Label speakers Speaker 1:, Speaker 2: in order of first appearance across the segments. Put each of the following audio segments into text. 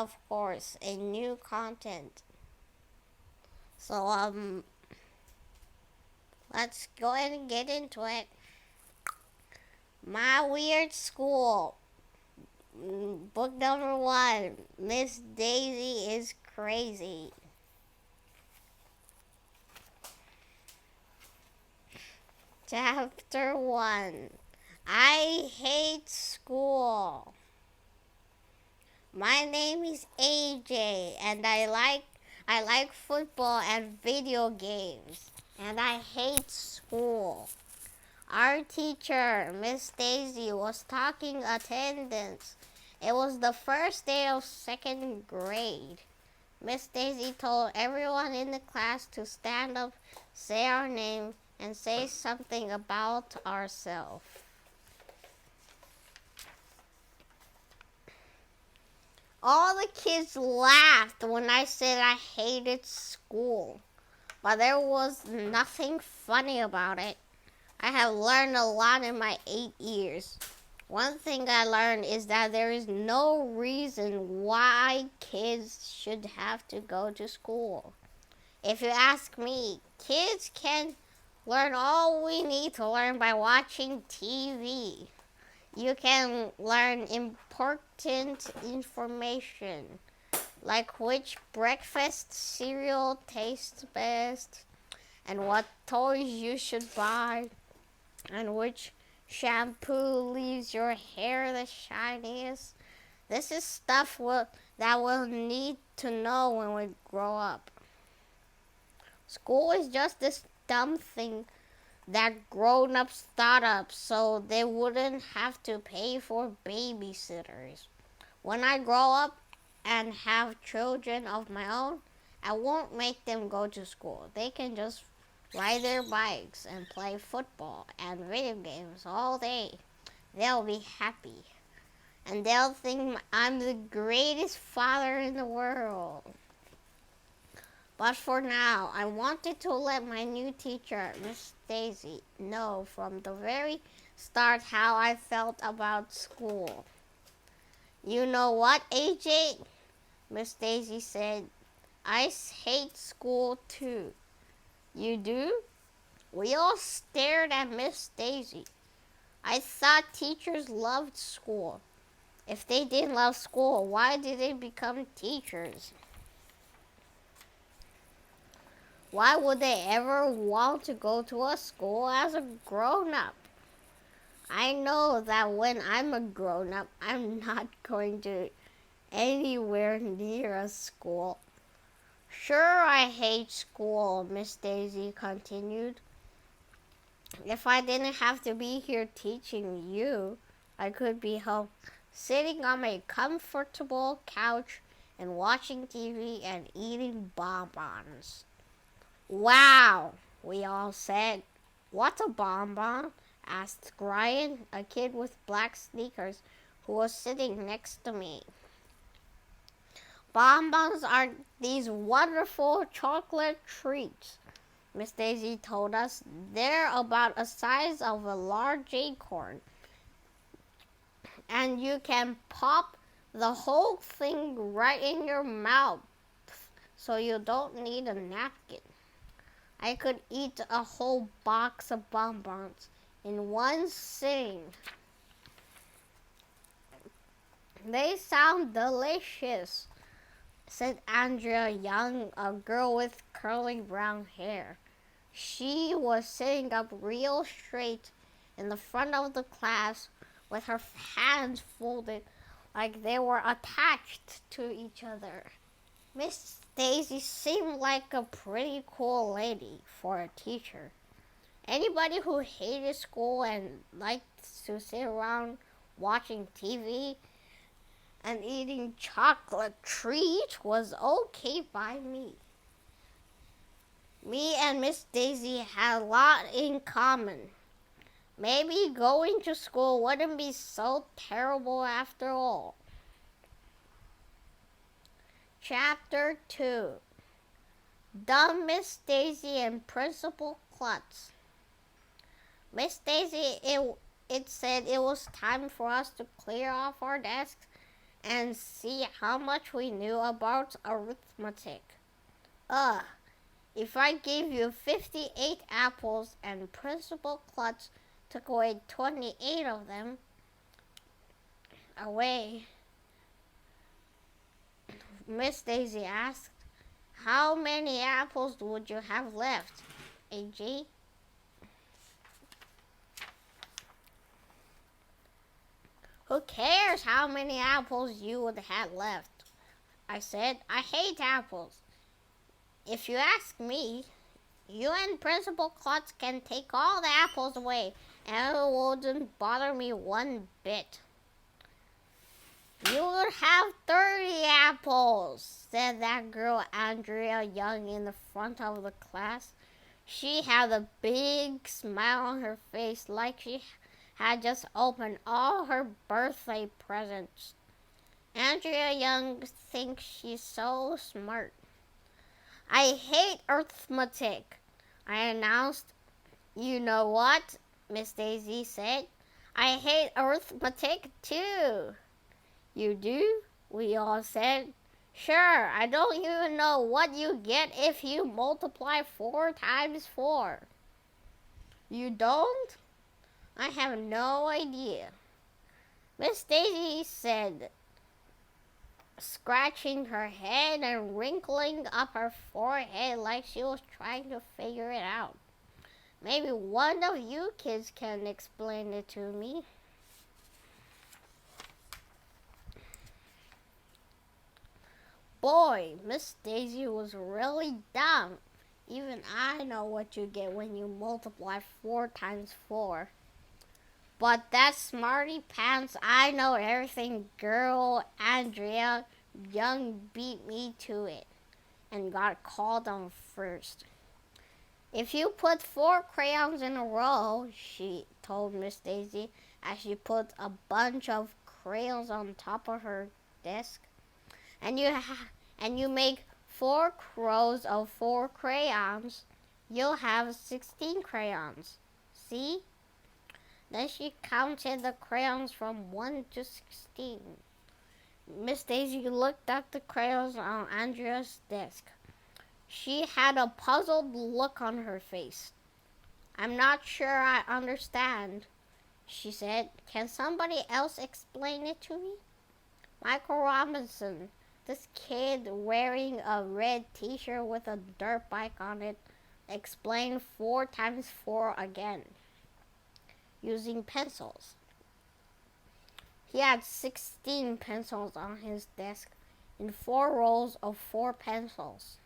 Speaker 1: of course, a new content. So, let's go ahead and get into it. My Weird School. Book number 1. Miss Daisy is Crazy. Chapter 1. I hate school. My name is AJ and I like football and video games. And I hate school. Our teacher, Miss Daisy, was talking attendance. It was the first day of second grade. Miss Daisy told everyone in the class to stand up, say our name, and say something about ourselves. All the kids laughed when I said I hated school, but there was nothing funny about it. I have learned a lot in my 8 years. One thing I learned is that there is no reason why kids should have to go to school. If you ask me, kids can learn all we need to learn by watching TV. You can learn important information, like which breakfast cereal tastes best, and what toys you should buy, and which shampoo leaves your hair the shiniest. This is stuff that we'll need to know when we grow up. School is just this dumb thing that grown-ups thought up so they wouldn't have to pay for babysitters. When I grow up and have children of my own, I won't make them go to school. They can just ride their bikes and play football and video games all day. They'll be happy. And they'll think I'm the greatest father in the world. But for now, I wanted to let my new teacher, Miss Daisy, know from the very start how I felt about school. You know what, AJ? Miss Daisy said, I hate school too. You do? We all stared at Miss Daisy. I thought teachers loved school. If they didn't love school, why did they become teachers? Why would they ever want to go to a school as a grown-up? I know that when I'm a grown-up, I'm not going to anywhere near a school. Sure, I hate school, Miss Daisy continued. If I didn't have to be here teaching you, I could be home sitting on my comfortable couch and watching TV and eating bonbons. Wow, we all said. What's a bonbon? Asked Ryan, a kid with black sneakers who was sitting next to me. Bonbons are these wonderful chocolate treats, Miss Daisy told us. They're about the size of a large acorn, and you can pop the whole thing right in your mouth, so you don't need a napkin. I could eat a whole box of bonbons in one sitting. They sound delicious, said Andrea Young, a girl with curly brown hair. She was sitting up real straight in the front of the class with her hands folded like they were attached to each other. Miss Daisy seemed like a pretty cool lady for a teacher. Anybody who hated school and liked to sit around watching TV and eating chocolate treats was okay by me. Me and Miss Daisy had a lot in common. Maybe going to school wouldn't be so terrible after all. Chapter 2. Dumb Miss Daisy and Principal Klutz. Miss Daisy, it said it was time for us to clear off our desks and see how much we knew about arithmetic. If I gave you 58 apples and Principal Klutz took away 28 of them away, Miss Daisy asked, how many apples would you have left, A.G.? Who cares how many apples you would have left? I said, I hate apples. If you ask me, you and Principal Klutz can take all the apples away, and it wouldn't bother me one bit. You would have 30 apples, said that girl Andrea Young in the front of the class. She had a big smile on her face like she had just opened all her birthday presents. Andrea Young thinks she's so smart. I hate arithmetic, I announced. You know what? Miss Daisy said. I hate arithmetic too. You do? We all said. Sure, I don't even know what you get if you multiply 4 times 4. You don't? I have no idea. Miss Daisy said, scratching her head and wrinkling up her forehead like she was trying to figure it out. Maybe one of you kids can explain it to me. Boy, Miss Daisy was really dumb. Even I know what you get when you multiply 4 times 4. But that smarty pants, I know everything girl Andrea Young beat me to it and got called on first. If you put 4 crayons in a row, she told Miss Daisy as she put a bunch of crayons on top of her desk, and you make 4 rows of 4 crayons, you'll have 16 crayons. See? Then she counted the crayons from 1 to 16. Miss Daisy looked at the crayons on Andrea's desk. She had a puzzled look on her face. I'm not sure I understand, she said. Can somebody else explain it to me? Michael Robinson, this kid wearing a red t-shirt with a dirt bike on it, explained 4 times 4 again, using pencils. He had 16 pencils on his desk in 4 rows of 4 pencils.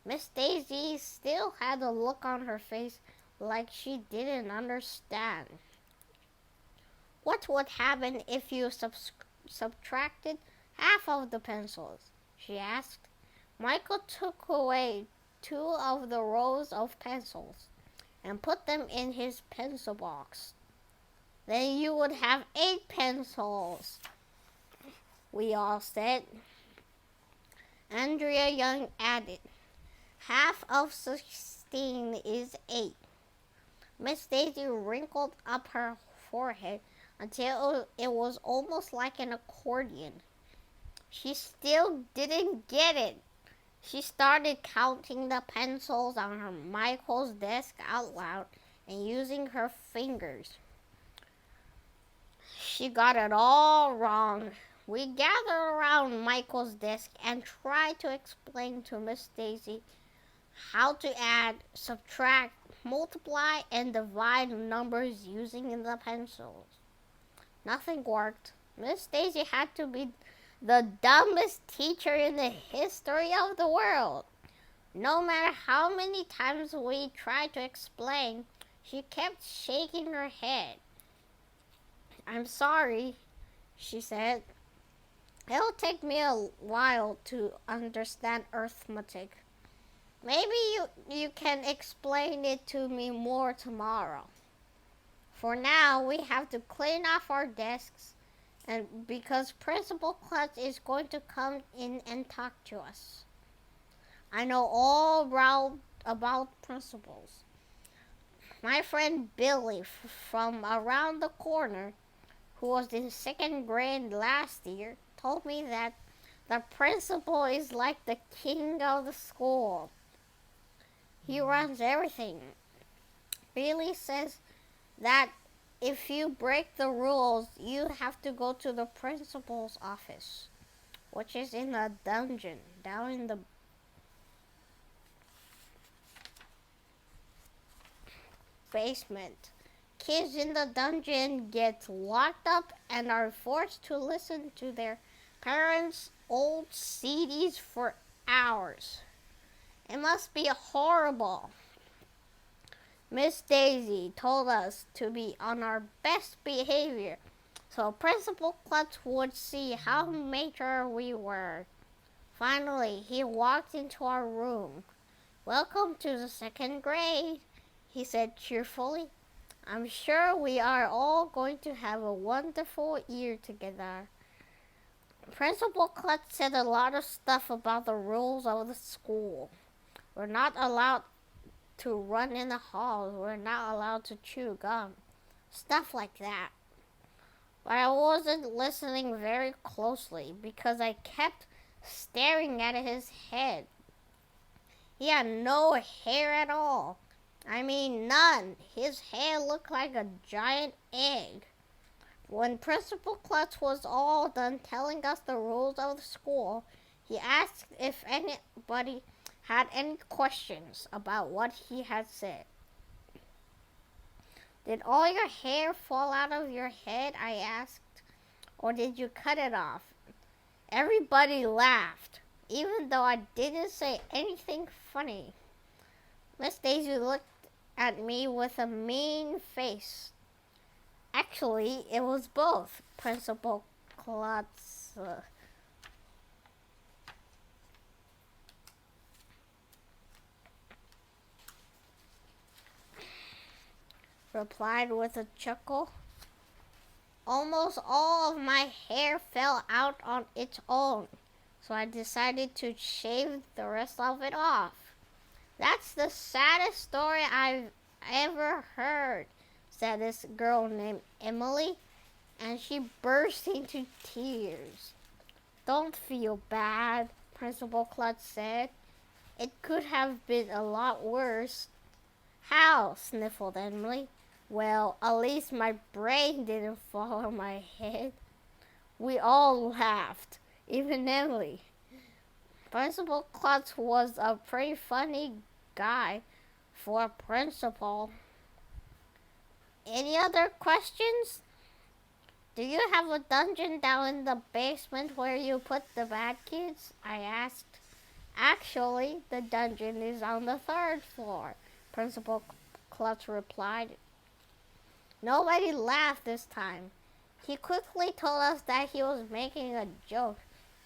Speaker 1: Miss Daisy still had a look on her face like she didn't understand. What would happen if you subtracted half of the pencils? She asked. Michael took away 2 of the rows of pencils and put them in his pencil box. Then you would have 8 pencils, we all said. Andrea Young added, half of 16 is 8. Miss Daisy wrinkled up her forehead until it was almost like an accordion. She still didn't get it. She started counting the pencils on her Michael's desk out loud and using her fingers. She got it all wrong. We gathered around Michael's desk and tried to explain to Miss Daisy how to add, subtract, multiply, and divide numbers using the pencils. Nothing worked. Miss Daisy had to be the dumbest teacher in the history of the world. No matter how many times we tried to explain, she kept shaking her head. I'm sorry, she said. It'll take me a while to understand arithmetic. Maybe you can explain it to me more tomorrow. For now, we have to clean off our desks, and because Principal Klutz is going to come in and talk to us. I know all about principals. My friend Billy from around the corner, who was in 2nd grade last year, told me that the principal is like the king of the school. He runs everything. Billy says that if you break the rules, you have to go to the principal's office, which is in a dungeon down in the basement. Kids in the dungeon get locked up and are forced to listen to their parents' old CDs for hours. It must be horrible. Miss Daisy told us to be on our best behavior so Principal Klutz would see how mature we were. Finally, he walked into our room. "Welcome to the second grade," he said cheerfully. "I'm sure we are all going to have a wonderful year together." Principal Klutz said a lot of stuff about the rules of the school. We're not allowed to run in the halls. We're not allowed to chew gum. Stuff like that. But I wasn't listening very closely because I kept staring at his head. He had no hair at all. I mean, none. His hair looked like a giant egg. When Principal Klutz was all done telling us the rules of the school, he asked if anybody had any questions about what he had said. "Did all your hair fall out of your head?" I asked. "Or did you cut it off?" Everybody laughed, even though I didn't say anything funny. Miss Daisy looked at me with a mean face. "Actually, it was both," Principal Klutz replied with a chuckle. "Almost all of my hair fell out on its own, so I decided to shave the rest of it off." "That's the saddest story I've ever heard," said this girl named Emily, and she burst into tears. "Don't feel bad," Principal Klutz said. "It could have been a lot worse." "How?" sniffled Emily. "Well, at least my brain didn't fall on my head." We all laughed, even Emily. Principal Klutz was a pretty funny guy for a principal. Any other questions? "Do you have a dungeon down in the basement where you put the bad kids?" I asked. "Actually, the dungeon is on the third floor," Principal Klutz replied. Nobody laughed this time. He quickly told us that he was making a joke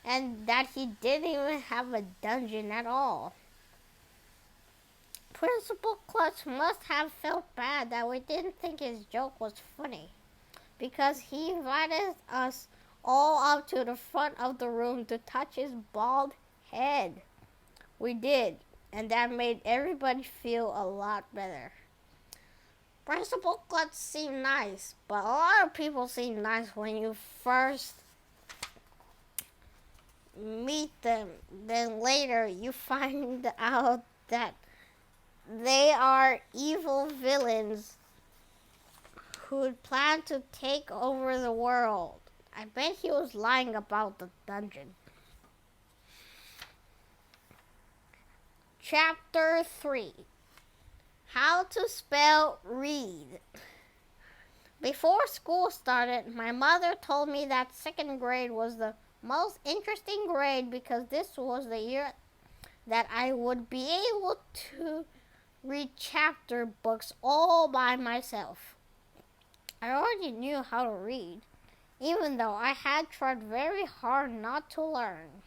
Speaker 1: and that he didn't even have a dungeon at all. Principal Klutz must have felt bad that we didn't think his joke was funny, because he invited us all up to the front of the room to touch his bald head. We did, and that made everybody feel a lot better. Principal Klutz seemed nice, but a lot of people seem nice when you first meet them. Then later you find out that they are evil villains who plan to take over the world. I bet he was lying about the dungeon. Chapter 3: How to Spell Read. Before school started, my mother told me that second grade was the most interesting grade because this was the year that I would be able to read chapter books all by myself. I already knew how to read, even though I had tried very hard not to learn.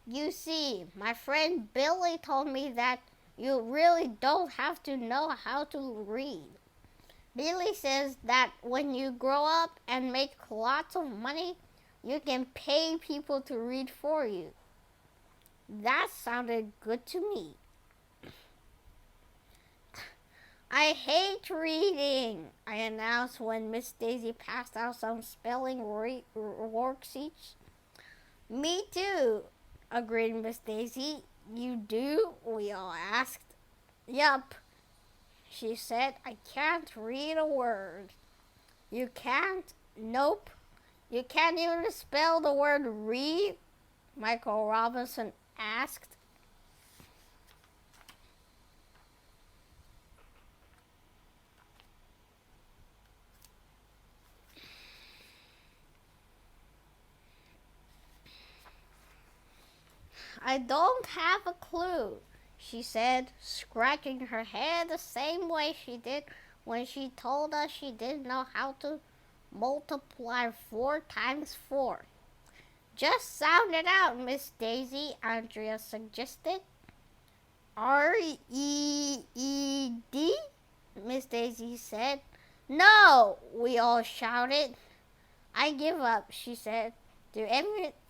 Speaker 1: You see, my friend Billy told me that you really don't have to know how to read. Billy says that when you grow up and make lots of money, you can pay people to read for you. That sounded good to me. "I hate reading," I announced when Miss Daisy passed out some spelling worksheets. Me too, agreed Miss Daisy. You do? We all asked. Yup, she said. I can't read a word. You can't? Nope. You can't even spell the word read? Michael Robinson asked. I don't have a clue, she said, scratching her head the same way she did when she told us she didn't know how to multiply 4 times 4. Just sound it out, Miss Daisy, Andrea suggested. R-E-E-D? Miss Daisy said. No, we all shouted. I give up, she said. Do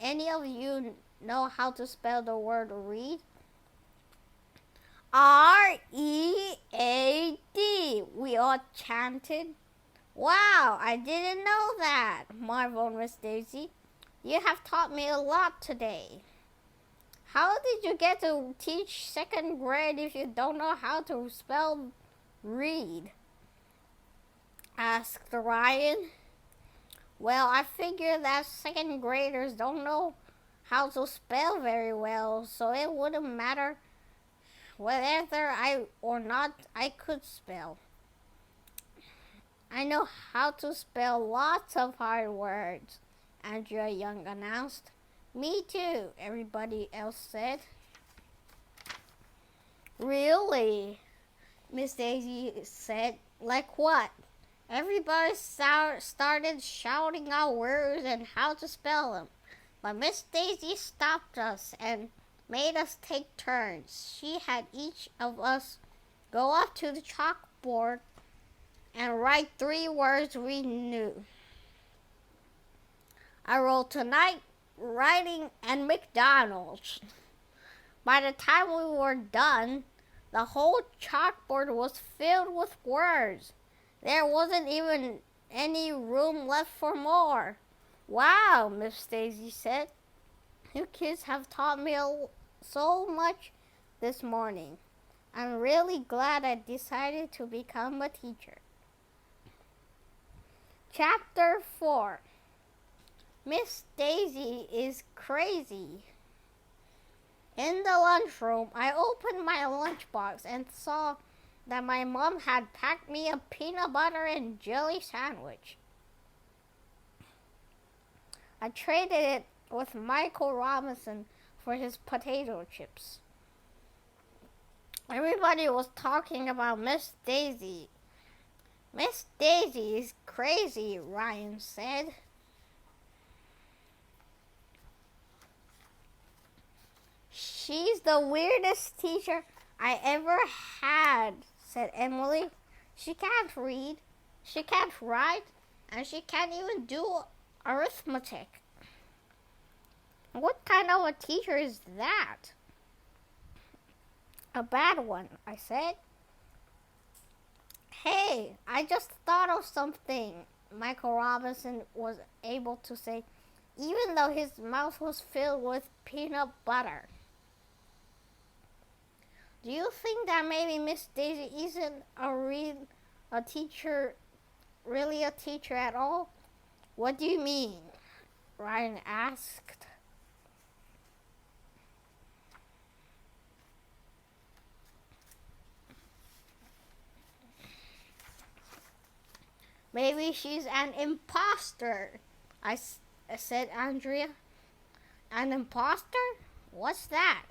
Speaker 1: any of you know how to spell the word read? R-E-A-D, we all chanted. Wow, I didn't know that, marveled Miss Daisy. You have taught me a lot today. How did you get to teach second grade if you don't know how to spell read? Asked Ryan. Well, I figure that second graders don't know how to spell very well, so it wouldn't matter whether I could spell. I know how to spell lots of hard words, Andrea Young announced. Me too, everybody else said. Really? Miss Daisy said. Like what? Everybody started shouting out words and how to spell them. But Miss Daisy stopped us and made us take turns. She had each of us go up to the chalkboard and write 3 words we knew. I wrote tonight, writing, and McDonald's. By the time we were done, the whole chalkboard was filled with words. There wasn't even any room left for more. Wow, Miss Daisy said. You kids have taught me so much this morning. I'm really glad I decided to become a teacher. Chapter 4. Miss Daisy is crazy. In the lunchroom, I opened my lunchbox and saw that my mom had packed me a peanut butter and jelly sandwich. I traded it with Michael Robinson for his potato chips. Everybody was talking about Miss Daisy. Miss Daisy is crazy, Ryan said. She's the weirdest teacher I ever had, said Emily. She can't read, she can't write, and she can't even do arithmetic. What kind of a teacher is that? A bad one, I said. Hey, I just thought of something, Michael Robinson was able to say, even though his mouth was filled with peanut butter. Do you think that maybe Miss Daisy isn't a teacher, really a teacher at all? What do you mean? Ryan asked. Maybe she's an imposter, I said, Andrea. An imposter? What's that?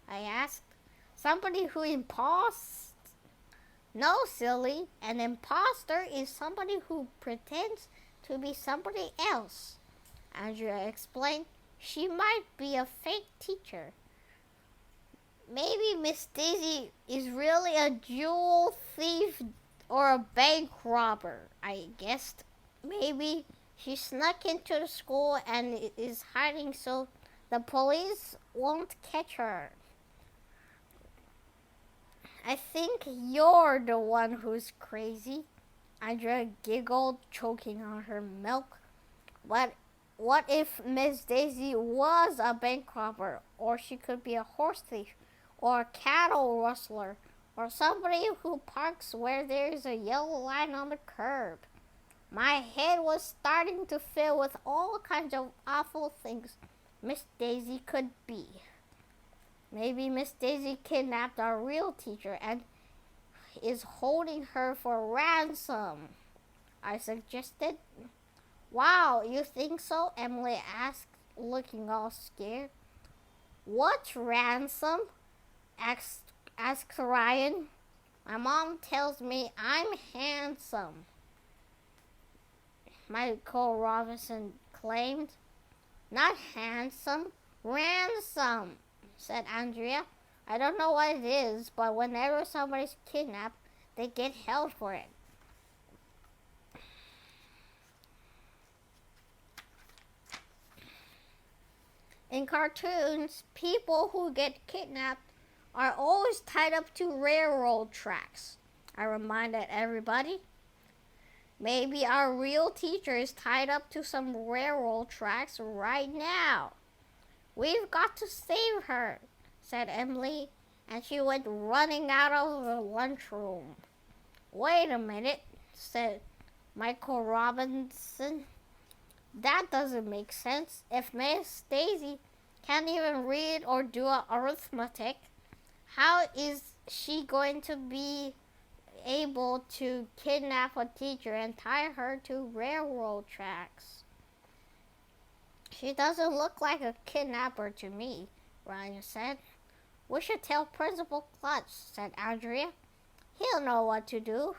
Speaker 1: I asked. Somebody who imposts? No, silly. An imposter is somebody who pretends to be somebody else. Andrea explained. She might be a fake teacher. Maybe Miss Daisy is really a jewel thief or a bank robber, I guessed. Maybe she snuck into the school and is hiding so the police won't catch her. I think you're the one who's crazy. Andrea giggled, choking on her milk. But What if Miss Daisy was a bank robber, or she could be a horse thief, or a cattle rustler, or somebody who parks where there's a yellow line on the curb? My head was starting to fill with all kinds of awful things Miss Daisy could be. Maybe Miss Daisy kidnapped our real teacher and is holding her for ransom, I suggested. Wow, you think so? Emily asked, looking all scared. What's ransom? asked Ryan. My mom tells me I'm handsome, Michael Robinson claimed. Not handsome, ransom, said Andrea. I don't know what it is, but whenever somebody's kidnapped, they get held for it. In cartoons, people who get kidnapped are always tied up to railroad tracks, I reminded everybody. Maybe our real teacher is tied up to some railroad tracks right now. We've got to save her, said Emily, and she went running out of the lunchroom. Wait a minute, said Michael Robinson. That doesn't make sense. If Miss Daisy can't even read or do arithmetic, how is she going to be able to kidnap a teacher and tie her to railroad tracks? She doesn't look like a kidnapper to me, Ryan said. We should tell Principal Clutch, said Andrea. He'll know what to do.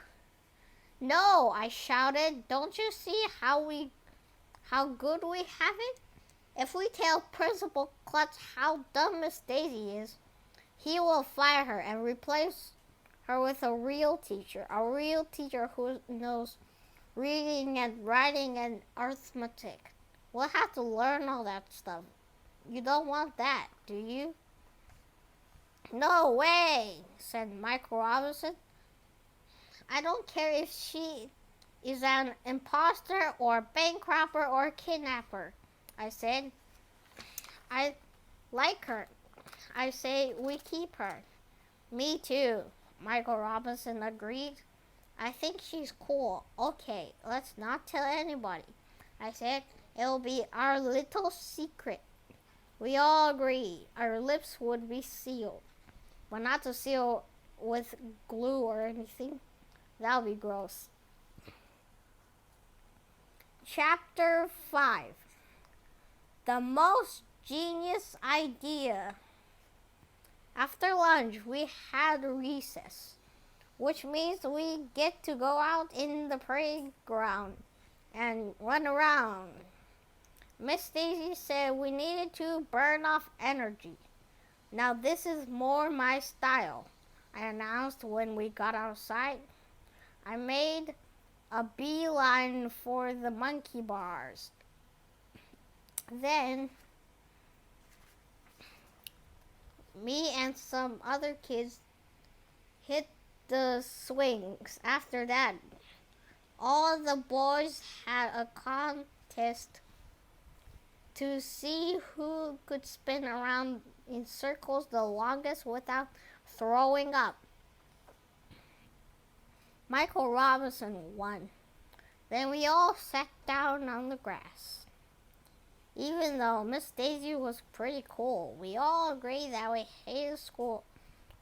Speaker 1: No, I shouted. Don't you see how good we have it? If we tell Principal Clutch how dumb Miss Daisy is, he will fire her and replace her with a real teacher who knows reading and writing and arithmetic. We'll have to learn all that stuff. You don't want that, do you? No way, said Michael Robinson. I don't care if she is an imposter or a bank robber or a kidnapper, I said. I like her. I say we keep her. Me too, Michael Robinson agreed. I think she's cool. Okay, let's not tell anybody, I said. It'll be our little secret. We all agreed our lips would be sealed, but not to seal with glue or anything. That would be gross. Chapter 5. The most genius idea. After lunch, we had recess, which means we get to go out in the playground and run around. Miss Daisy said we needed to burn off energy. Now this is more my style, I announced when we got outside. I made a beeline for the monkey bars. Then me and some other kids hit the swings. After that, all the boys had a contest to see who could spin around in circles the longest without throwing up. Michael Robinson won. Then we all sat down on the grass. Even though Miss Daisy was pretty cool, we all agreed that we hated school.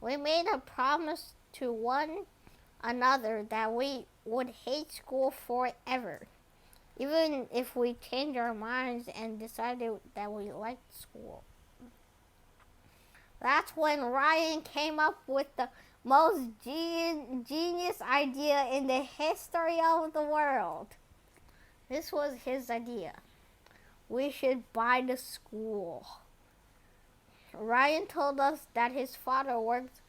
Speaker 1: We made a promise to one another that we would hate school forever, even if we changed our minds and decided that we liked school. That's when Ryan came up with the most genius idea in the history of the world. This was his idea. We should buy the school. Ryan told us that his father worked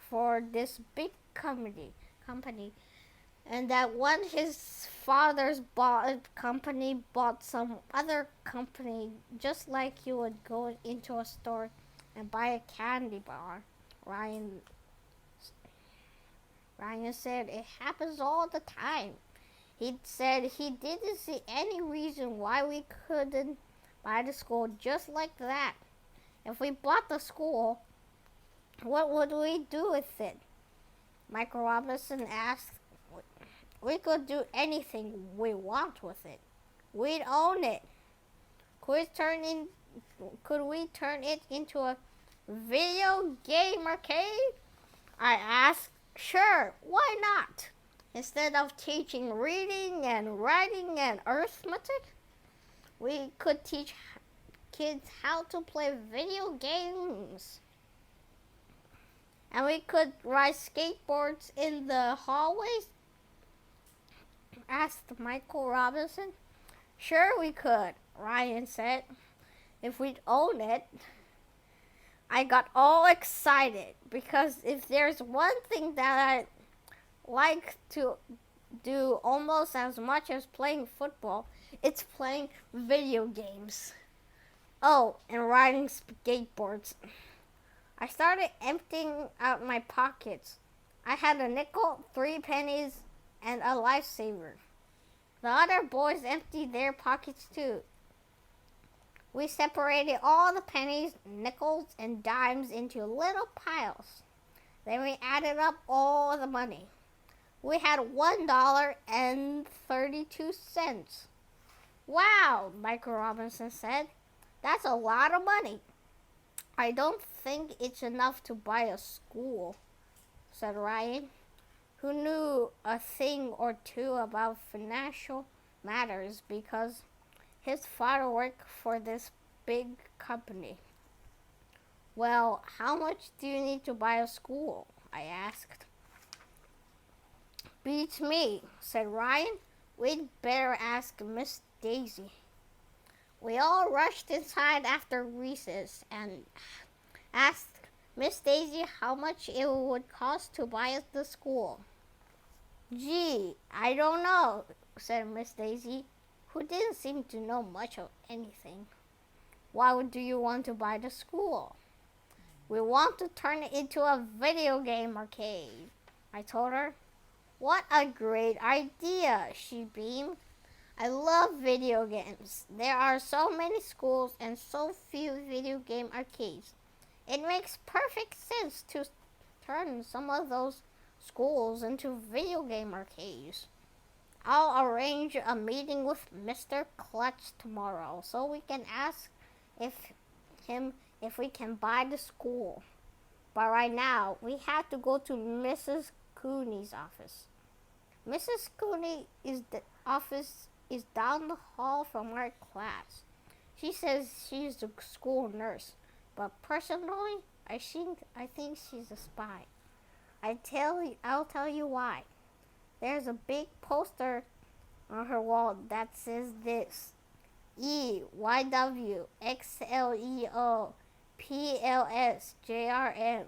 Speaker 1: for this big company, and that when his father's company bought some other company, just like you would go into a store and buy a candy bar. Ryan said it happens all the time. He said he didn't see any reason why we couldn't buy the school just like that. If we bought the school, what would we do with it? Michael Robinson asked. We could do anything we want with it. We'd own it. Could we turn it into a video game arcade? I asked. Sure, why not? Instead of teaching reading and writing and arithmetic, we could teach kids how to play video games. And we could ride skateboards in the hallways? Asked Michael Robinson. Sure we could, Ryan said, if we'd own it. I got all excited because if there's one thing that I like to do almost as much as playing football, it's playing video games. Oh, and riding skateboards. I started emptying out my pockets. I had a nickel, 3 pennies, and a lifesaver. The other boys emptied their pockets too. We separated all the pennies, nickels, and dimes into little piles. Then we added up all the money. We had $1.32. Wow, Michael Robinson said. That's a lot of money. I don't think it's enough to buy a school, said Ryan, who knew a thing or two about financial matters because his father worked for this big company. Well, how much do you need to buy a school? I asked. Beats me, said Ryan. We'd better ask Miss Daisy. We all rushed inside after recess and asked Miss Daisy how much it would cost to buy us the school. Gee, I don't know, said Miss Daisy, who didn't seem to know much of anything. Why do you want to buy the school? We want to turn it into a video game arcade, I told her. What a great idea, she beamed. I love video games. There are so many schools and so few video game arcades. It makes perfect sense to turn some of those schools into video game arcades. I'll arrange a meeting with Mr. Clutch tomorrow so we can ask if we can buy the school. But right now, we have to go to Mrs. Cooney's office. Mrs. Cooney's office is down the hall from our class. She says she's the school nurse, but personally, I think she's a spy. I'll tell you why. There's a big poster on her wall that says this: EYW XLEO PLS JRM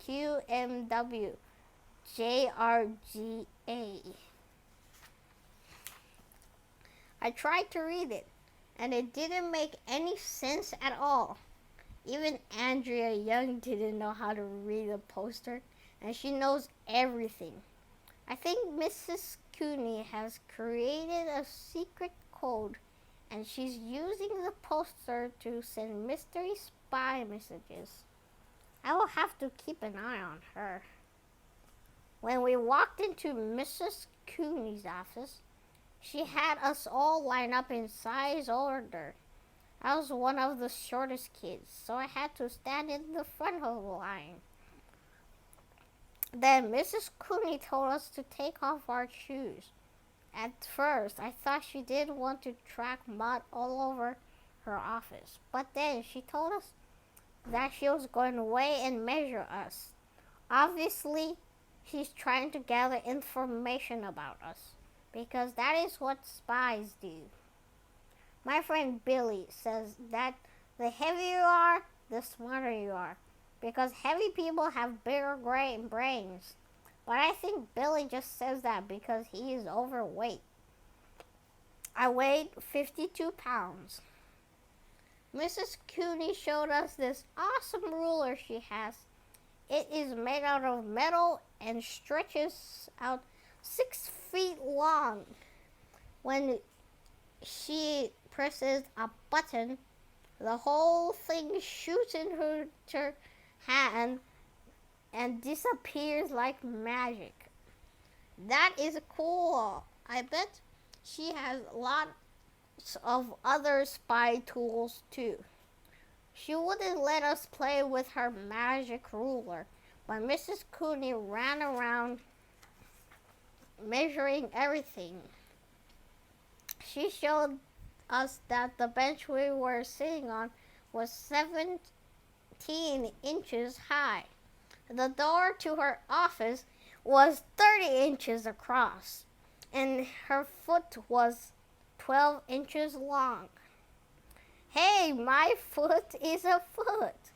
Speaker 1: QMW JRGA. I tried to read it, and it didn't make any sense at all. Even Andrea Young didn't know how to read a poster, and she knows everything. I think Mrs. Cooney has created a secret code, and she's using the poster to send mystery spy messages. I will have to keep an eye on her. When we walked into Mrs. Cooney's office, she had us all line up in size order. I was one of the shortest kids, so I had to stand in the front of the line. Then Mrs. Cooney told us to take off our shoes. At first, I thought she didn't want to track mud all over her office, but then she told us that she was going to weigh and measure us. Obviously, she's trying to gather information about us, because that is what spies do. My friend Billy says that the heavier you are, the smarter you are, because heavy people have bigger brains. But I think Billy just says that because he is overweight. I weighed 52 pounds. Mrs. Cooney showed us this awesome ruler she has. It is made out of metal and stretches out 6 feet long. When she presses a button, the whole thing shoots in her hand and disappears like magic. That is cool. I bet she has lots of other spy tools too. She wouldn't let us play with her magic ruler, but Mrs. Cooney ran around measuring everything. She showed us that the bench we were sitting on was 17 inches high. The door to her office was 30 inches across, and her foot was 12 inches long. Hey, my foot is a foot,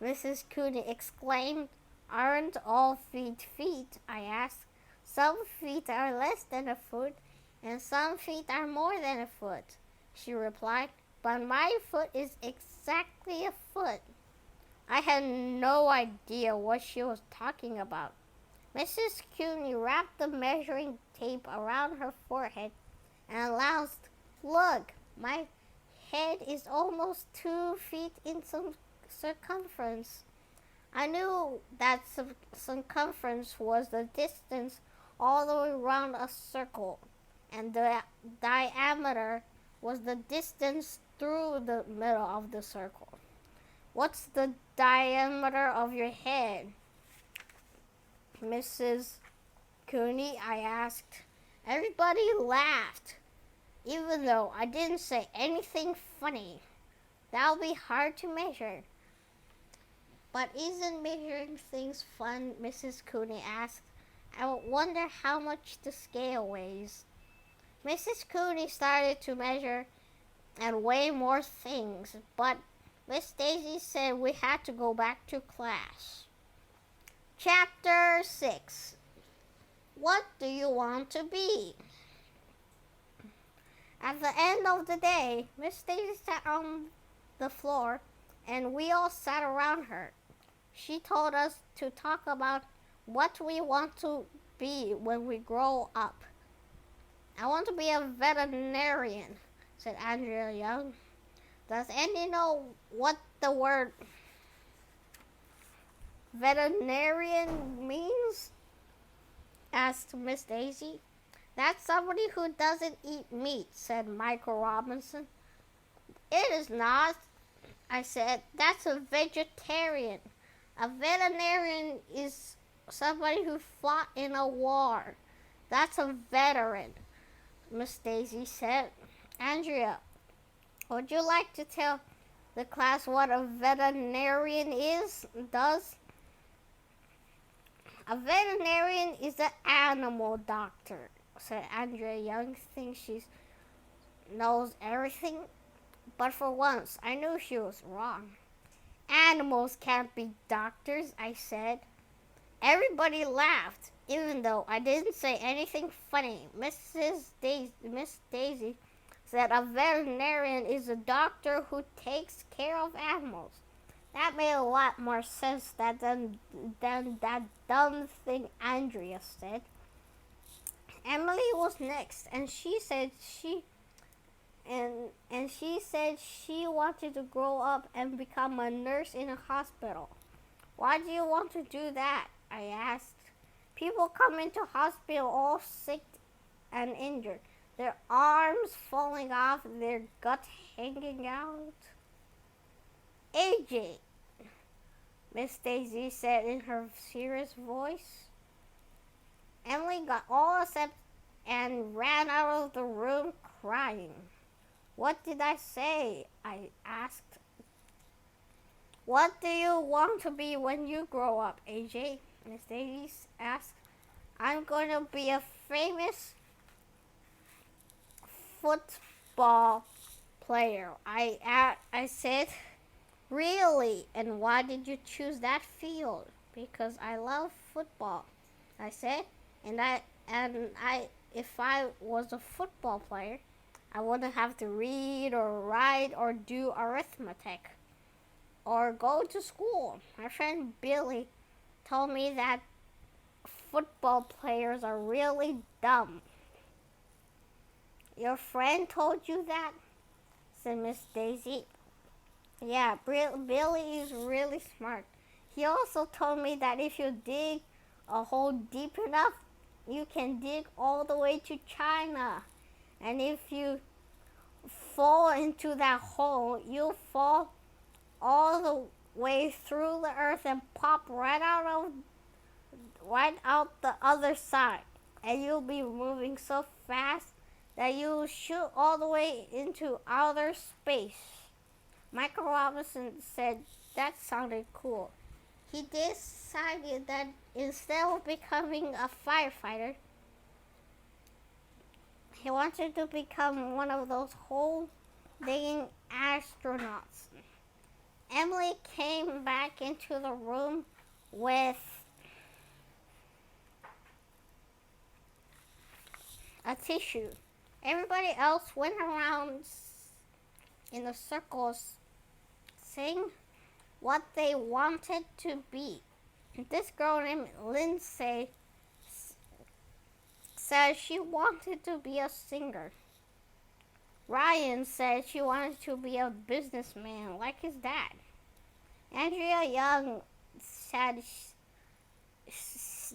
Speaker 1: Mrs. Cooney exclaimed. Aren't all feet feet? I asked. Some feet are less than a foot, and some feet are more than a foot, she replied. But my foot is exactly a foot. I had no idea what she was talking about. Mrs. Cooney wrapped the measuring tape around her forehead and announced, Look, my head is almost 2 feet in circumference. I knew that circumference was the distance all the way around a circle, and the diameter was the distance through the middle of the circle. What's the diameter of your head, Mrs. Cooney? I asked. Everybody laughed, even though I didn't say anything funny. That'll be hard to measure. But isn't measuring things fun? Mrs. Cooney asked. I wonder how much the scale weighs. Mrs. Cooney started to measure and weigh more things, but Miss Daisy said we had to go back to class. Chapter 6. What do you want to be? At the end of the day, Miss Daisy sat on the floor and we all sat around her. She told us to talk about what we want to be when we grow up. I want to be a veterinarian, said Andrea Young. Does any know what the word veterinarian means? Asked Miss Daisy. That's somebody who doesn't eat meat, said Michael Robinson. It is not, I said. That's a vegetarian. A veterinarian is somebody who fought in a war. That's a veteran, Miss Daisy said. Andrea, would you like to tell the class what a veterinarian does? A veterinarian is an animal doctor, said Andrea Young. Thinks she knows everything. But for once, I knew she was wrong. Animals can't be doctors, I said. Everybody laughed, even though I didn't say anything funny. Miss Daisy said a veterinarian is a doctor who takes care of animals. That made a lot more sense than that dumb thing Andrea said. Emily was next, and she said she wanted to grow up and become a nurse in a hospital. Why do you want to do that? I asked. People come into hospital all sick and injured, their arms falling off, their gut hanging out. AJ, Miss Daisy said in her serious voice. Emily got all upset and ran out of the room crying. What did I say? I asked. What do you want to be when you grow up, AJ? Miss Daisy asked. I'm going to be a famous football player. I said. Really? And why did you choose that field? Because I love football, I said. If I was a football player, I wouldn't have to read or write or do arithmetic or go to school. My friend Billy told me that football players are really dumb. Your friend told you that? Said Miss Daisy. Yeah, Billy is really smart. He also told me that if you dig a hole deep enough, you can dig all the way to China. And if you fall into that hole, you'll fall all the way through the earth and pop right out the other side. And you'll be moving so fast that you'll shoot all the way into outer space. Michael Robinson said that sounded cool. He decided that instead of becoming a firefighter, he wanted to become one of those whole digging astronauts. Emily came back into the room with a tissue. Everybody else went around in the circles saying what they wanted to be. This girl named Lindsay said she wanted to be a singer. Ryan said she wanted to be a businessman like his dad. Andrea Young said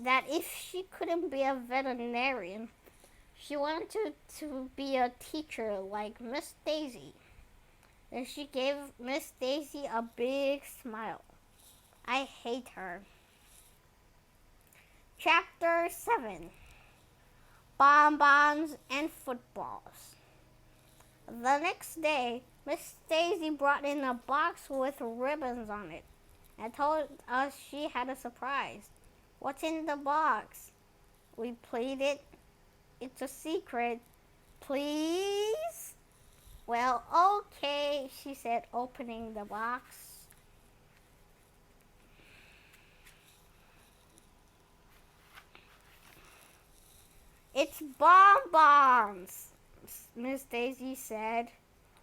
Speaker 1: that if she couldn't be a veterinarian, she wanted to be a teacher like Miss Daisy. Then she gave Miss Daisy a big smile. I hate her. Chapter 7. Bonbons and Footballs. The next day, Miss Daisy brought in a box with ribbons on it and told us she had a surprise. What's in the box? We pleaded. It's a secret. Please? Well, okay, she said, opening the box. It's bonbons, Miss Daisy said.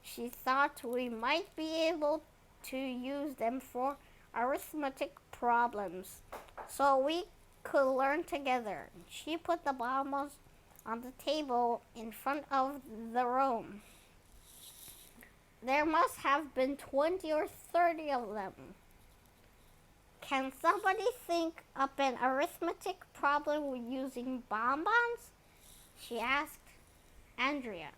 Speaker 1: She thought we might be able to use them for arithmetic problems, so we could learn together. She put the bonbons on the table in front of the room. There must have been 20 or 30 of them. Can somebody think up an arithmetic problem using bonbons? She asked Andrea.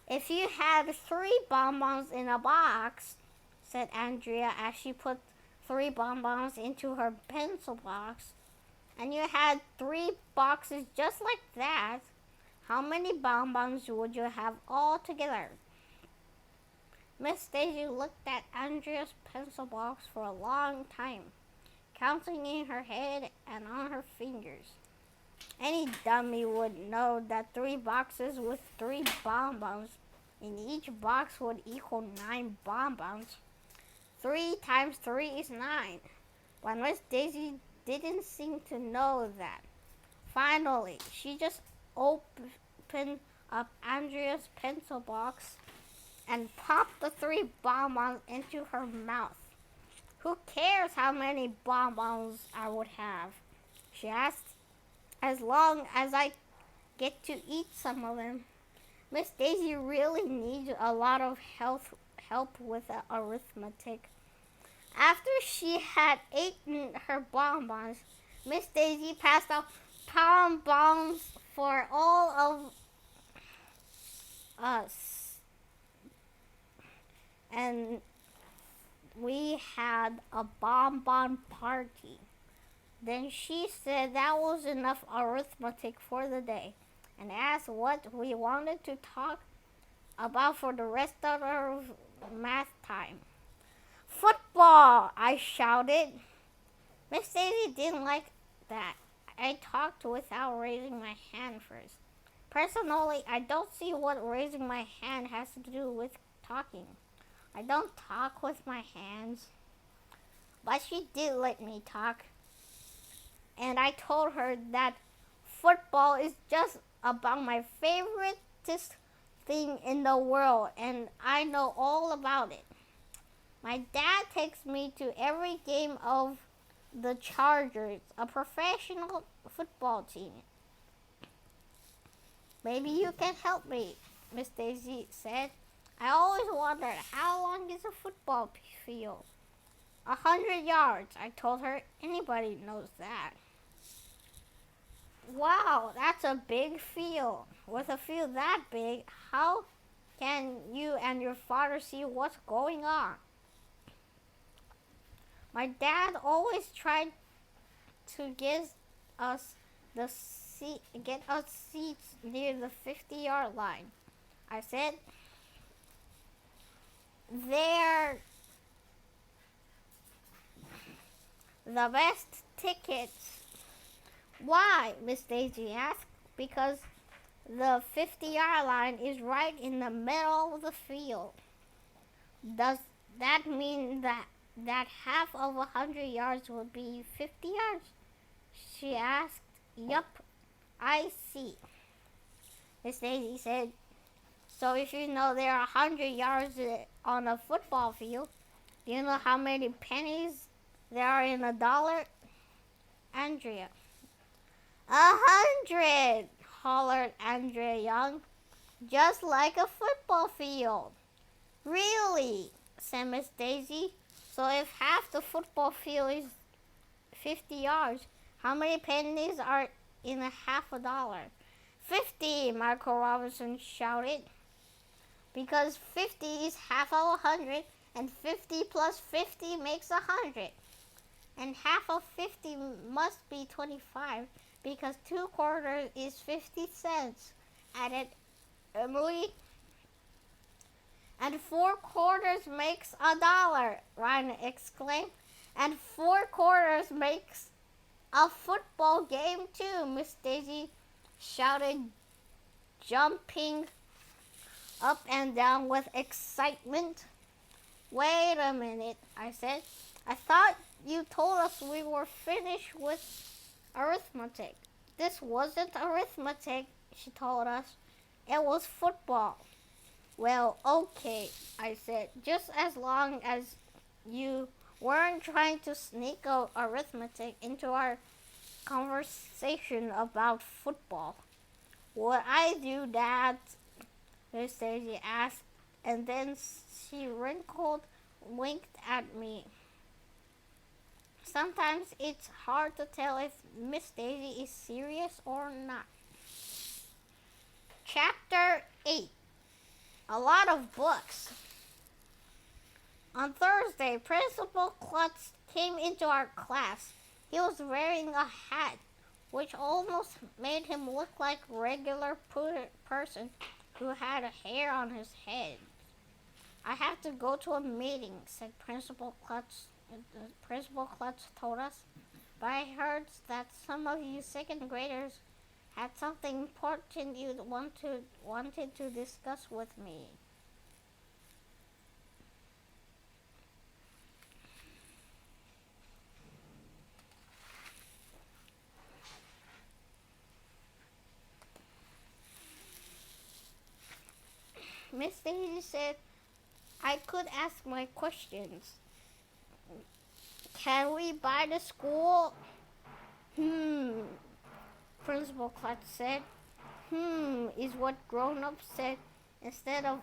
Speaker 1: If you had 3 bonbons in a box, said Andrea as she put 3 bonbons into her pencil box, and you had 3 boxes just like that, how many bonbons would you have all together? Miss Daisy looked at Andrea's pencil box for a long time, counting in her head and on her fingers. Any dummy would know that 3 boxes with 3 bonbons in each box would equal 9 bonbons. 3 times 3 is 9. But Miss Daisy didn't seem to know that. Finally, she just opened up Andrea's pencil box and popped the 3 bonbons into her mouth. Who cares how many bonbons I would have? She asked. As long as I get to eat some of them. Miss Daisy really needs a lot of help with arithmetic. After she had eaten her bonbons, Miss Daisy passed out bonbons for all of us. And we had a bonbon party. Then she said that was enough arithmetic for the day and asked what we wanted to talk about for the rest of our math time. Football, I shouted. Miss Daisy didn't like that. I talked without raising my hand first. Personally, I don't see what raising my hand has to do with talking. I don't talk with my hands. But she did let me talk. And I told her that football is just about my favoriteest thing in the world, and I know all about it. My dad takes me to every game of the Chargers, a professional football team. Maybe you can help me, Miss Daisy said. I always wondered, how long is a football field? 100 yards, I told her. Anybody knows that. Wow, that's a big field. With a field that big, how can you and your father see what's going on? My dad always tried to us get us seats near the 50-yard line. I said, they're the best tickets. Why? Miss Daisy asked. Because the 50-yard line is right in the middle of the field. Does that mean that half of 100 yards would be 50 yards? She asked. Yup, I see. Miss Daisy said, so if you know there are 100 yards on a football field, do you know how many pennies there are in a dollar? Andrea. 100, hollered Andrea Young, just like a football field. Really, said Miss Daisy. So if half the football field is 50 yards, how many pennies are in a half a dollar? 50, Michael Robinson shouted. Because 50 is half of 100, and 50 plus 50 makes 100. And half of 50 must be 25, because 2 quarters is 50 cents, added Emily. And 4 quarters makes $1, Ryan exclaimed. And 4 quarters makes a football game too, Miss Daisy shouted, jumping up and down with excitement. Wait a minute, I said. I thought you told us we were finished with arithmetic. This wasn't arithmetic, she told us. It was football. Well, okay, I said, just as long as you weren't trying to sneak arithmetic into our conversation about football. What I do, Dad? Miss Daisy asked, and then she winked at me. Sometimes it's hard to tell if Miss Daisy is serious or not. Chapter 8. A lot of books. On Thursday, Principal Klutz came into our class. He was wearing a hat, which almost made him look like a regular person who had hair on his head. I have to go to a meeting, said Principal Klutz. Principal Klutz told us. But I heard that some of you second graders had something important you wanted to discuss with me. Miss Daisy said I could ask my questions. Can we buy the school? Principal Klutz said. Is what grown-ups said instead of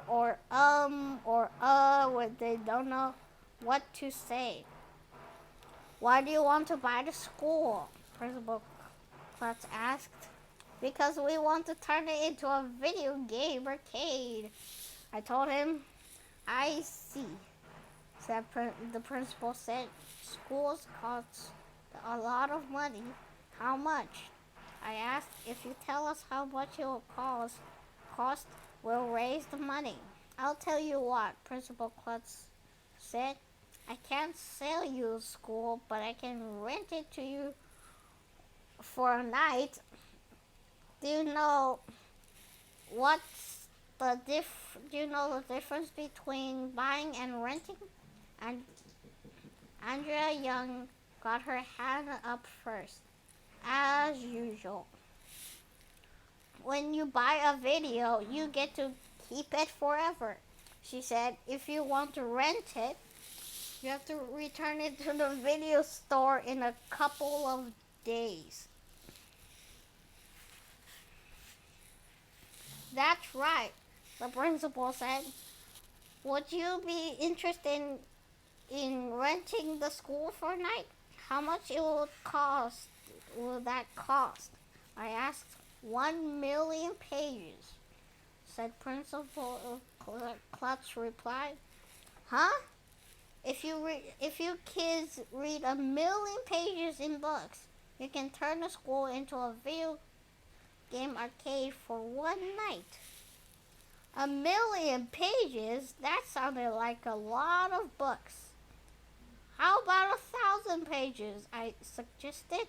Speaker 1: or when they don't know what to say. Why do you want to buy the school? Principal Klutz asked. Because we want to turn it into a video game arcade, I told him. I see, the principal said. Schools cost a lot of money. How much? I asked. If you tell us how much it will cost, we'll raise the money. I'll tell you what, Principal Klutz said. I can't sell you a school, but I can rent it to you for a night. Do you know do you know the difference between buying and renting? And Andrea Young got her hand up first, as usual. When you buy a video, you get to keep it forever, she said. If you want to rent it, you have to return it to the video store in a couple of days. That's right, the principal said. Would you be interested in renting the school for a night? How much it will cost? Will that cost? I asked. 1,000,000 pages, said Principal Klutz replied. Huh? If you kids read 1,000,000 pages in books, you can turn the school into a video game arcade for one night. 1,000,000 pages? That sounded like a lot of books. How about 1,000 pages? I suggested.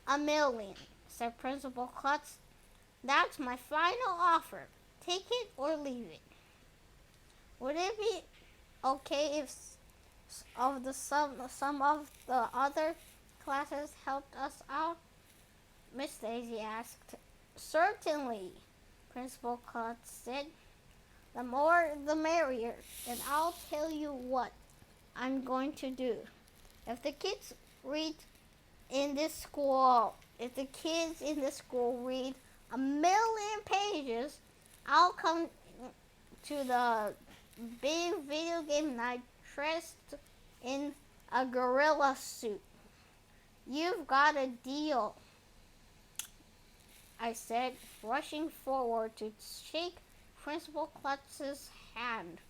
Speaker 1: 1,000,000, said Principal Klutz. That's my final offer. Take it or leave it. Would it be okay if some of the other classes helped us out? Miss Daisy asked. Certainly, Principal Klutz said. The more the merrier, and I'll tell you what I'm going to do. If the kids read in this school, if the kids in this school read 1,000,000 pages, I'll come to the big video game night dressed in a gorilla suit. You've got a deal, I said, rushing forward to shake Principal Klutz's hand.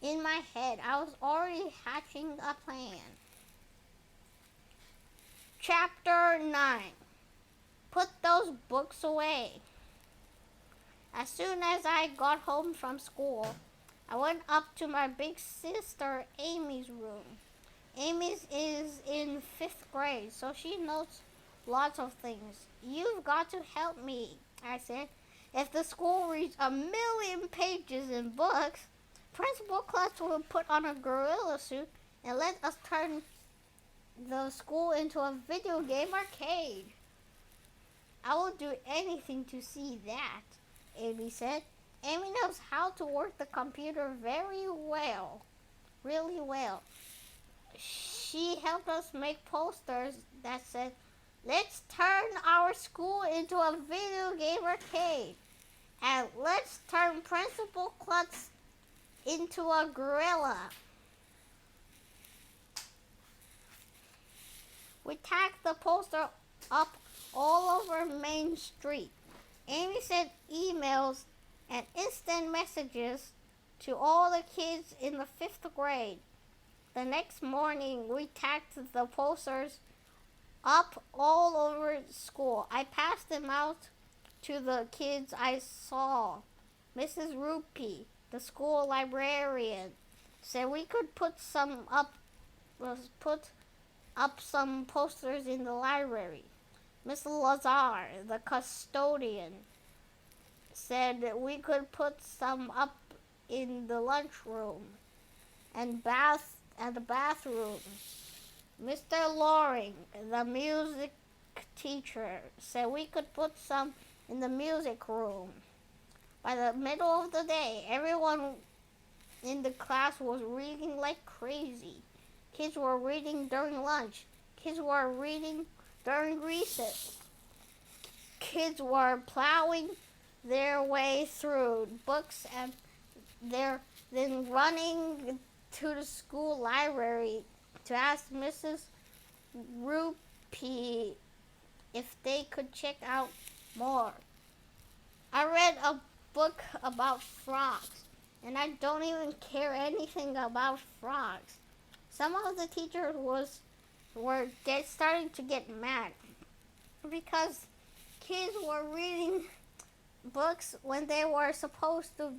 Speaker 1: In my head, I was already hatching a plan. Chapter 9. Put those books away. As soon as I got home from school, I went up to my big sister Amy's room. Amy is in 5th grade, so she knows lots of things. You've got to help me, I said. If the school reads 1,000,000 pages in books, Principal Klutz will put on a gorilla suit and let us turn the school into a video game arcade. I will do anything to see that, Amy said. Amy knows how to work the computer very well, really well. She helped us make posters that said, let's turn our school into a video game arcade. And let's turn Principal Klutz into a gorilla. We tacked the poster up all over Main Street. Amy sent emails and instant messages to all the kids in the 5th grade. The next morning, we tacked the posters up all over school. I passed them out to the kids I saw. Mrs. Rupee, the school librarian, said we could put up some posters in the library. Miss Lazar, the custodian, said that we could put some up in the lunchroom and the bathroom. Mr. Loring, the music teacher, said we could put some in the music room. By the middle of the day, everyone in the class was reading like crazy. Kids were reading during lunch. Kids were reading during recess. Kids were plowing their way through books and then running to the school library to ask Mrs. Rupee if they could check out more. I read a book about frogs, and I don't even care anything about frogs. Some of the teachers were starting to get mad because kids were reading books when they were supposed to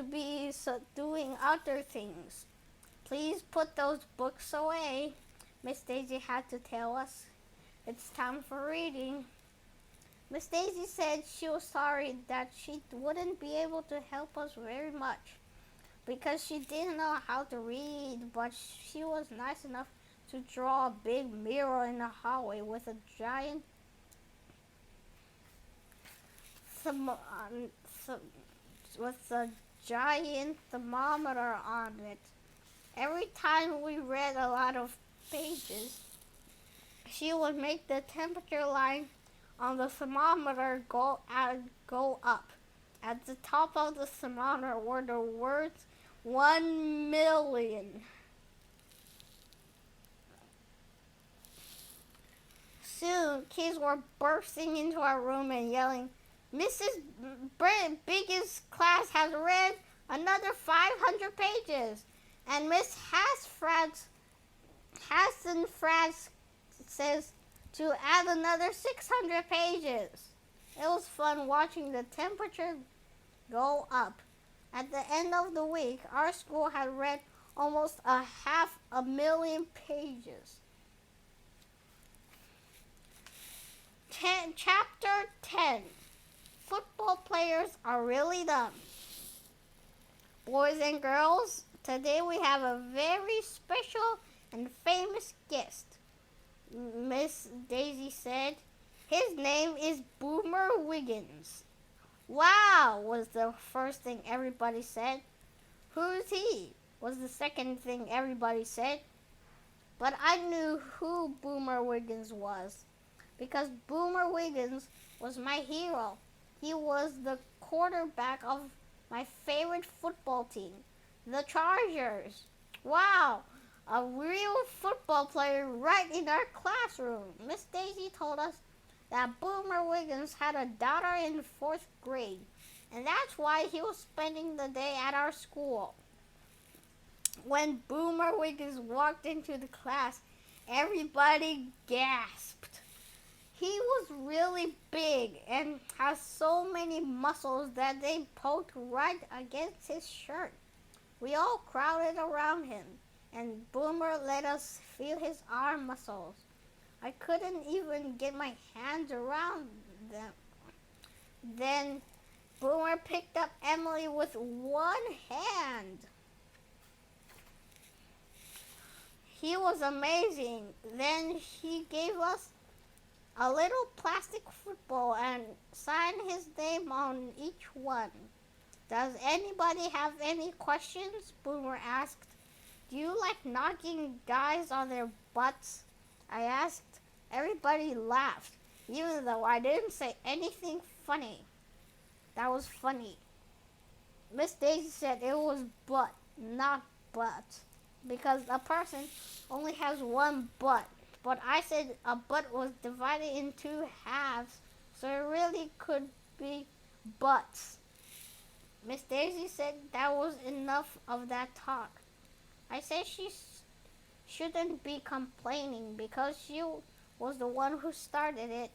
Speaker 1: be doing other things. Please put those books away, Miss Daisy had to tell us. It's time for reading. Miss Daisy said she was sorry that she wouldn't be able to help us very much because she didn't know how to read, but she was nice enough to draw a big mirror in the hallway with a giant thermometer on it. Every time we read a lot of pages, she would make the temperature line on the thermometer go up. At the top of the thermometer were the words 1 million. Soon, kids were bursting into our room and yelling, Mrs. Bigg's class has read another 500 pages. And Miss Hasenfratz says to add another 600 pages. It was fun watching the temperature go up. At the end of the week, our school had read almost 500,000 pages. Chapter 10. Football players are really dumb. Boys and girls, today we have a very special and famous guest. Miss Daisy said, his name is Boomer Wiggins. Wow, was the first thing everybody said. Who's he? Was the second thing everybody said. But I knew who Boomer Wiggins was, because Boomer Wiggins was my hero. He was the quarterback of my favorite football team, the Chargers. Wow, a real football player right in our classroom. Miss Daisy told us that Boomer Wiggins had a daughter in 4th grade, and that's why he was spending the day at our school. When Boomer Wiggins walked into the class, everybody gasped. He was really big and has so many muscles that they poked right against his shirt. We all crowded around him, and Boomer let us feel his arm muscles. I couldn't even get my hands around them. Then Boomer picked up Emily with one hand. He was amazing. Then he gave us a little plastic football and signed his name on each one. Does anybody have any questions? Boomer asked. Do you like knocking guys on their butts? I asked. Everybody laughed, even though I didn't say anything funny. That was funny. Miss Daisy said it was butt, not butt, because a person only has one butt. But I said a butt was divided in 2 halves, so it really could be butts. Miss Daisy said that was enough of that talk. I said she shouldn't be complaining because she was the one who started it.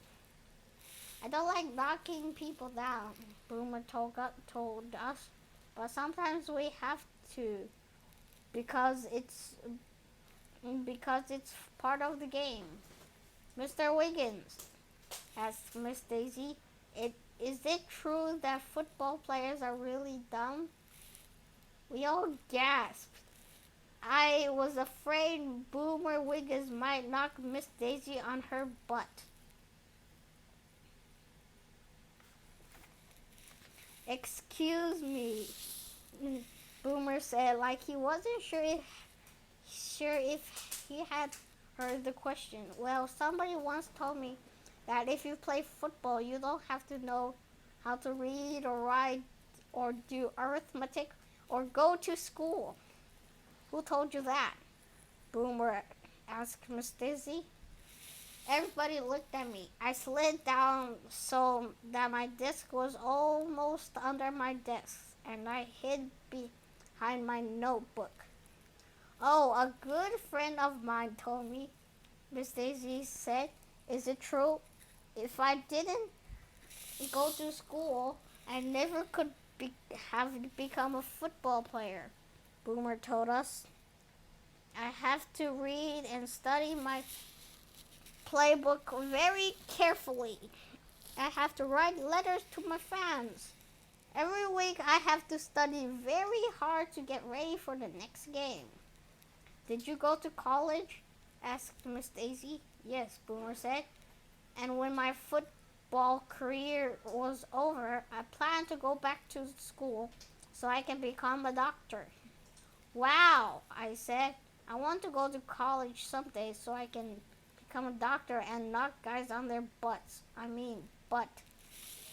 Speaker 1: I don't like knocking people down, Boomer told us, but sometimes we have to because it's part of the game. Mr. Wiggins, asked Miss Daisy, is it true that football players are really dumb? We all gasped. I was afraid Boomer Wiggins might knock Miss Daisy on her butt. Excuse me, Boomer said, like he wasn't sure if he had heard the question. Well, somebody once told me that if you play football, you don't have to know how to read or write or do arithmetic or go to school. Who told you that? Boomer asked Miss Daisy. Everybody looked at me. I slid down so that my desk was almost under my desk, and I hid behind my notebook. Oh, a good friend of mine told me, Miss Daisy said. Is it true? If I didn't go to school, I never could have become a football player, Boomer told us. I have to read and study my playbook very carefully. I have to write letters to my fans. Every week I have to study very hard to get ready for the next game. Did you go to college? Asked Miss Daisy. Yes, Boomer said. And when my football career was over, I planned to go back to school so I can become a doctor. Wow, I said. I want to go to college someday so I can become a doctor and knock guys on their butts. Butt.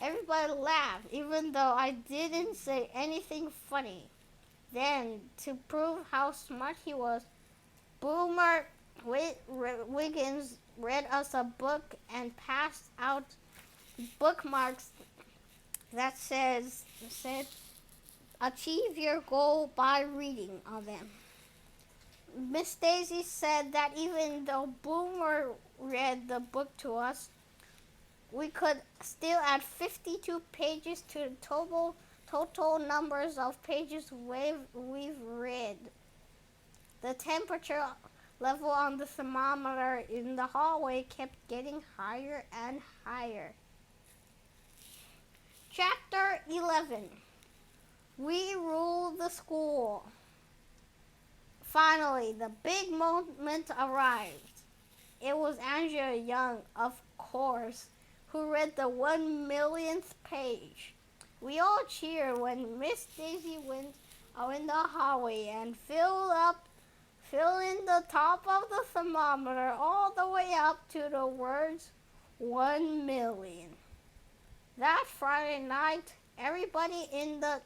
Speaker 1: Everybody laughed, even though I didn't say anything funny. Then, to prove how smart he was, Boomer Wiggins read us a book and passed out bookmarks that said achieve your goal by reading on them. Miss Daisy said that even though Boomer read the book to us, we could still add 52 pages to the total numbers of pages we've read. The temperature level on the thermometer in the hallway kept getting higher and higher. Chapter 11. We rule the school. Finally, the big moment arrived. It was Andrea Young, of course, who read the 1 millionth page. We all cheered when Miss Daisy went out in the hallway and filling the top of the thermometer all the way up to the words 1 million. That Friday night, everybody in the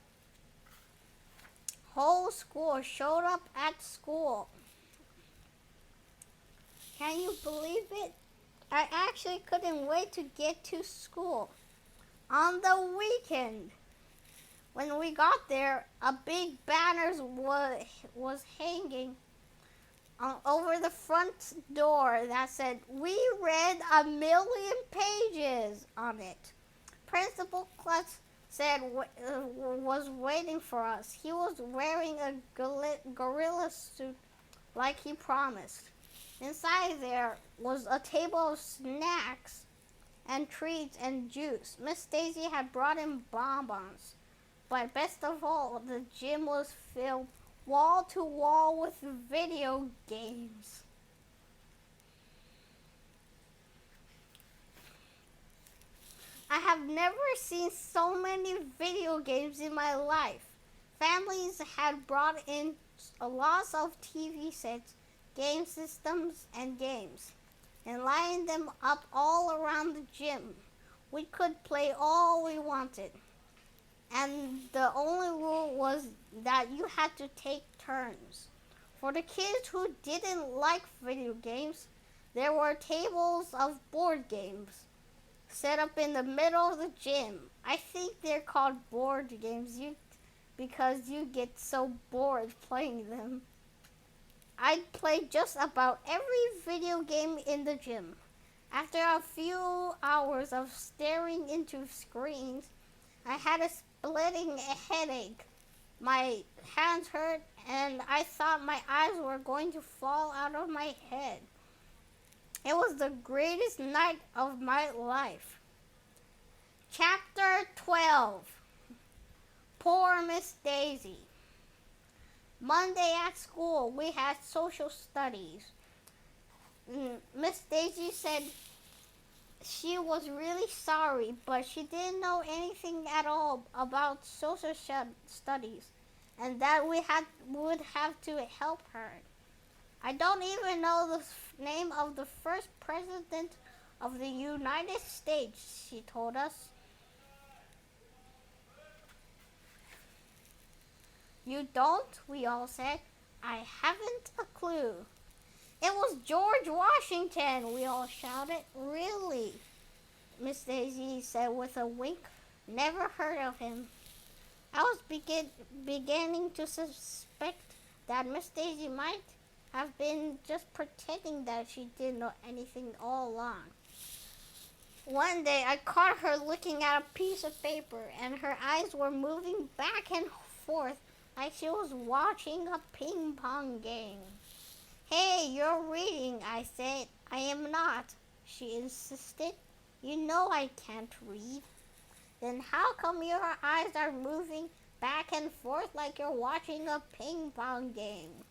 Speaker 1: whole school showed up at school. Can you believe it? I actually couldn't wait to get to school. On the weekend, when we got there, a big banner was hanging over the front door that said, "We read 1 million pages" on it. Principal Klutz said was waiting for us. He was wearing a gorilla suit like he promised. Inside there was a table of snacks and treats and juice. Miss Daisy had brought in bonbons. But best of all, the gym was filled wall to wall with video games. I have never seen so many video games in my life. Families had brought in a lot of TV sets, game systems, and games, and lined them up all around the gym. We could play all we wanted, and the only rule was that you had to take turns. For the kids who didn't like video games, there were tables of board games set up in the middle of the gym. I think they're called board games because you get so bored playing them. I'd play just about every video game in the gym. After a few hours of staring into screens, I had a splitting headache. My hands hurt and I thought my eyes were going to fall out of my head. It was the greatest night of my life. Chapter 12. Poor Miss Daisy. Monday at school, we had social studies. Miss Daisy said she was really sorry, but she didn't know anything at all about social studies, and that would have to help her. I don't even know the name of the first president of the United States, she told us. You don't? We all said. I haven't a clue. It was George Washington, we all shouted. Really? Miss Daisy said with a wink. Never heard of him. I was beginning to suspect that Miss Daisy might have been just pretending that she didn't know anything all along. One day I caught her looking at a piece of paper and her eyes were moving back and forth like she was watching a ping pong game. Hey, you're reading, I said. I am not, she insisted. You know I can't read. Then how come your eyes are moving back and forth like you're watching a ping pong game?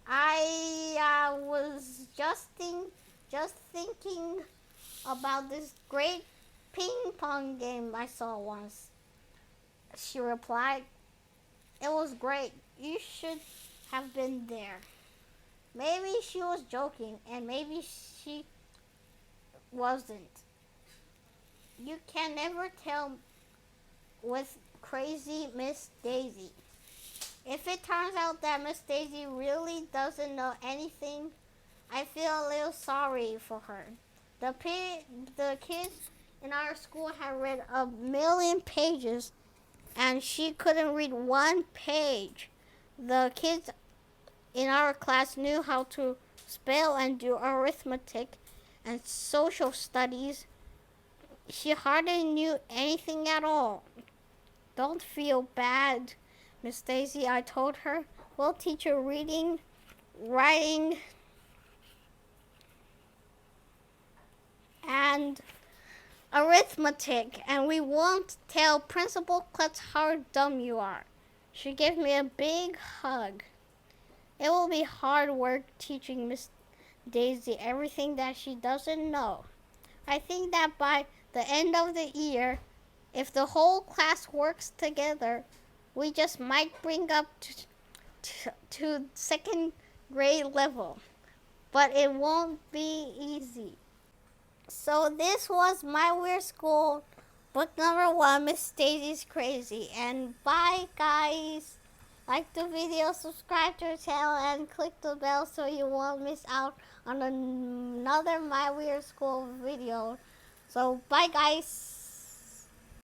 Speaker 1: I was just thinking about this great ping pong game I saw once, she replied. It was great. You should have been there. Maybe she was joking, and maybe she wasn't. you can never tell with crazy Miss Daisy. If it turns out that Miss Daisy really doesn't know anything, I feel a little sorry for her. The kids in our school have read 1,000,000 pages, and she couldn't read one page. The kids in our class knew how to spell and do arithmetic and social studies. She hardly knew anything at all. Don't feel bad, Miss Daisy, I told her. We'll teach her reading, writing, and arithmetic, and we won't tell Principal Klutz how dumb you are. She gave me a big hug. It will be hard work teaching Miss Daisy everything that she doesn't know. I think that by the end of the year, if the whole class works together, we just might bring up to second grade level. But it won't be easy. So this was My Weird School, book number 1, Miss Daisy's Crazy. And bye, guys. Like the video, subscribe to the channel, and click the bell so you won't miss out on another My Weird School video. So bye, guys.